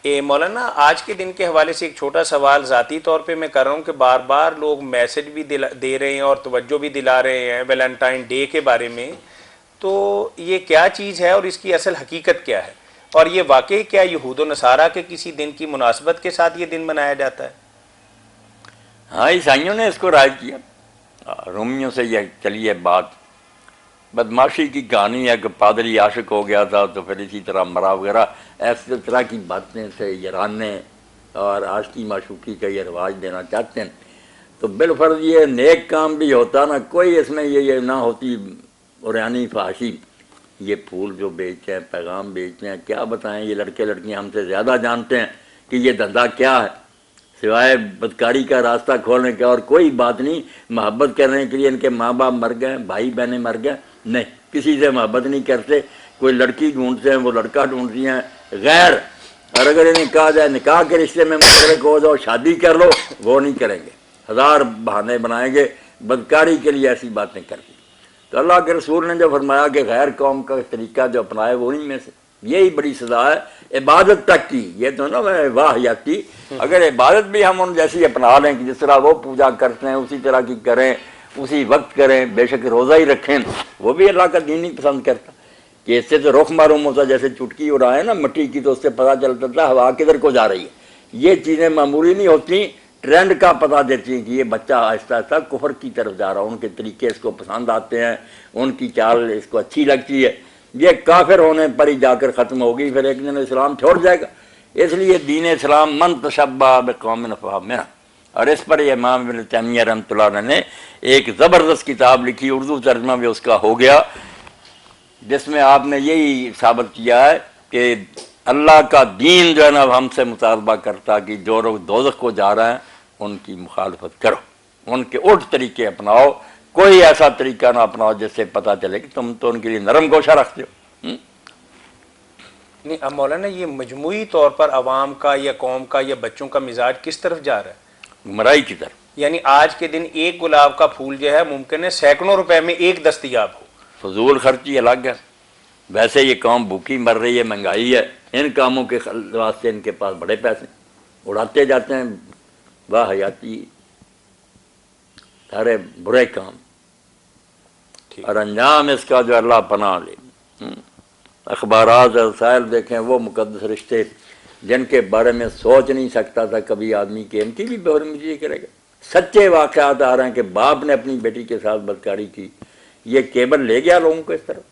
مولانا آج کے دن کے حوالے سے ایک چھوٹا سوال ذاتی طور پہ میں کر رہا ہوں کہ بار بار لوگ میسج بھی دے رہے ہیں اور توجہ بھی دلا رہے ہیں ویلنٹائن ڈے کے بارے میں، تو یہ کیا چیز ہے اور اس کی اصل حقیقت کیا ہے؟ اور یہ واقعی کیا یہود و نصارہ کے کسی دن کی مناسبت کے ساتھ یہ دن منایا جاتا ہے؟ ہاں، عیسائیوں نے اس کو رائج کیا، رومیوں سے یہ چلی ہے بات، بدماشی کی کہانی ہے کہ پادری عاشق ہو گیا تھا تو پھر اسی طرح مرا وغیرہ، ایسے طرح کی باتیں سے یرانے اور عاشقی معشوقی کا یہ رواج دینا چاہتے ہیں۔ تو بالفرض یہ نیک کام بھی ہوتا نا، کوئی اس میں یہ نہ ہوتی عریانی فحاشی، یہ پھول جو بیچتے ہیں، پیغام بیچتے ہیں، کیا بتائیں، یہ لڑکے لڑکیاں ہم سے زیادہ جانتے ہیں کہ یہ دھندا کیا ہے، سوائے بدکاری کا راستہ کھولنے کا اور کوئی بات نہیں۔ محبت کرنے کے لیے ان کے ماں باپ مر گئے، بھائی بہنیں مر گئے، نہیں، کسی سے محبت نہیں کرتے، کوئی لڑکی ڈھونڈتے ہیں وہ لڑکا ڈھونڈتی ہیں غیر، اور اگر انہیں کہا جائے نکاح کے رشتے میں مشترک ہو جاؤ شادی کر لو، وہ نہیں کریں گے، ہزار بہانے بنائیں گے بدکاری کے لیے، ایسی باتیں کر کے۔ تو اللہ کے رسول نے جو فرمایا کہ غیر قوم کا طریقہ جو اپنائے وہ نہیں میں سے، یہی بڑی سزا ہے عبادت تک کی، یہ تو نا میں واہ یاتی، اگر عبادت بھی ہم ان جیسی اپنا لیں کہ جس طرح وہ پوجا کرتے ہیں اسی طرح کی کریں، اسی وقت کریں، بے شک روزہ ہی رکھیں، وہ بھی اللہ کا دین نہیں پسند کرتا، کہ اس سے تو رخ معلوم ہوتا، جیسے چٹکی اڑائے نا مٹی کی تو اس سے پتہ چلتا تھا ہوا کدھر کو جا رہی ہے۔ یہ چیزیں معمولی نہیں ہوتی، ٹرینڈ کا پتہ دیتی ہیں کہ یہ بچہ آہستہ آہستہ کفر کی طرف جا رہا ہے، ان کے طریقے اس کو پسند آتے ہیں، ان کی چال اس کو اچھی لگتی ہے، یہ کافر ہونے پر ہی جا کر ختم ہوگی، پھر ایک دن اسلام چھوڑ جائے گا۔ اس لیے دین اسلام من تشبہ بقوم فہو منہم، اور اس پر یہ امام ابن تیمیہ رحمۃ اللہ علیہ نے ایک زبردست کتاب لکھی، اردو ترجمہ بھی اس کا ہو گیا، جس میں آپ نے یہی ثابت کیا ہے کہ اللہ کا دین جو ہے نا ہم سے مطالبہ کرتا کہ جو لوگ دوزخ کو جا رہے ہیں ان کی مخالفت کرو، ان کے الٹ طریقے اپناؤ، کوئی ایسا طریقہ نہ اپناؤ جس سے پتہ چلے کہ تم تو ان کے لیے نرم گوشہ رکھتے ہو۔ نہیں اب مولانا یہ مجموعی طور پر عوام کا یا قوم کا یا بچوں کا مزاج کس طرف جا رہا ہے؟ گمراہی کی طرف۔ یعنی آج کے دن ایک گلاب کا پھول جو ہے ممکن ہے سینکڑوں روپے میں ایک دستیاب ہو۔ فضول خرچی الگ ہے، ویسے یہ قوم بھوکی مر رہی ہے، مہنگائی ہے، ان کاموں کے واسطے ان کے پاس بڑے پیسے اڑاتے جاتے ہیں، واہ حیاتی، سارے برے کام، اور انجام اس کا جو اللہ پناہ لے۔ اخبارات اور رسائل دیکھیں، وہ مقدس رشتے جن کے بارے میں سوچ نہیں سکتا تھا کبھی آدمی کہ ان کی بھی برمجی کرے گا، سچے واقعات آ رہے ہیں کہ باپ نے اپنی بیٹی کے ساتھ بدکاری کی، یہ کیبل لے گیا لوگوں کو اس طرف۔